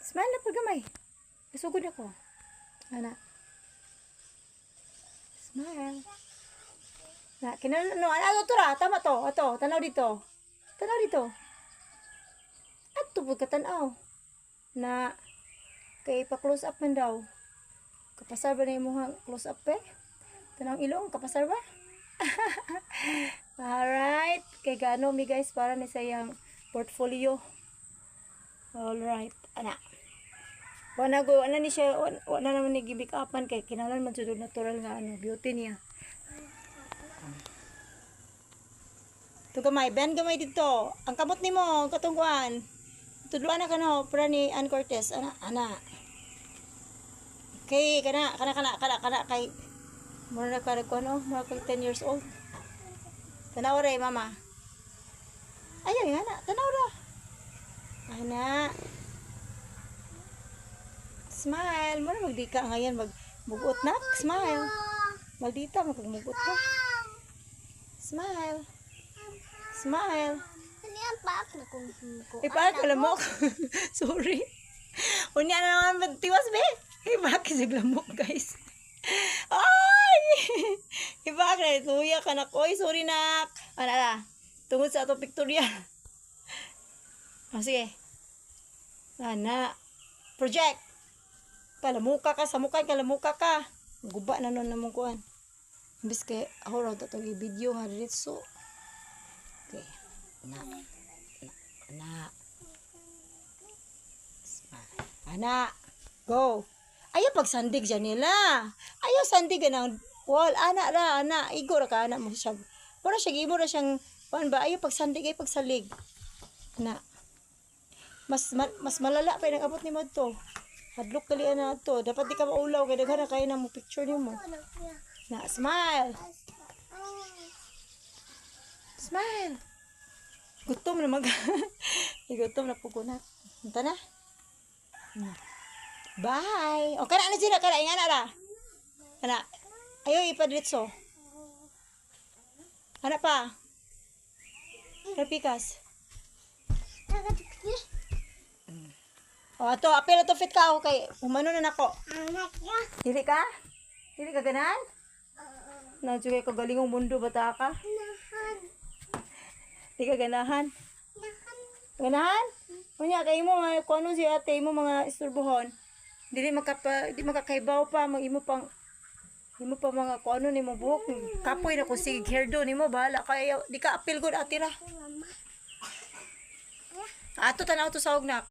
Smile na paggamay. Nasugod ako. Ana. Smile. Na, ano to ra? Tama to. Ato, tanaw dito. Tanaw dito. Ato pud katanaw. Na kay pa close up man daw. Kapasar ba na imong close up eh? Tanang ilong kapasar ba? Alright. Kay gaano mi guys para ni sayang portfolio. Alright. Ana. Wala ni siya, wala naman ni gibik upan kay kinalan man jud natural nga ano, beauty niya. Ito gamay, ben gamay dito. Ang kamot nimo, katungkuan. Tudluan na kano para ni Ann Cortez. Ana. Okay, kana kay mura na ka ko no, mura kay 10 years old. Tanaw ra mama. Ayun nga na, tanaw ra. Ana. Smile. Muna magdika ngayon. Magbuot na. Smile. Magdita. Magmugot ka. Smile. Smile. Paak na kung Ipaak ka lamok. Sorry. Unya na naman magtiwas be. Ipaak ka sa lamok guys. Ay! Ipaak na. Tuya ka na. Oy, sorry nak. Ano. Tungod sa atong pictorial. Sige. Ana. Project. Kalamuka ka, sa mukha kalamuka ka. Guba na nun namang kuhan. Imbis kay ako raw tatong i-video ha diretso. Okay. Ana. Go. Ayaw pagsandig dyan nila. Ayaw sandig ng wall. Ana. Igo ra ka, ana mo siya. Para siya, imo ra siyang, paano ba? Ayaw pagsandig, ayaw pagsalig. Ana. Mas malala pa yung abot ni mo to. Hadlok kali na to. Dapat di ka maulaw kay daghan na kayo na mo picture nimo. Na smile. Smile. Gutom na gutom na pugunat. Unta na. Bye. O kana na sila kana ingana ra. Kana. Ayo ipadritso. Ana pa. Repikas. O, ato, apel to fit ka ako kay umano na nako. Dili ka? Dili ka ganan? Nadyo ko galingong mundo bata ka? Dili ka ganahan? Ganahan? Unya kay mo kung ano si ate mo mga isturbuhon. Dili makakaibaw pa imo pa mga kung ano nimo buhok. Kapoy na ko sige hairdo nimo bahala kay di ka apil gud atira. Ato tanaw to sa ugnak.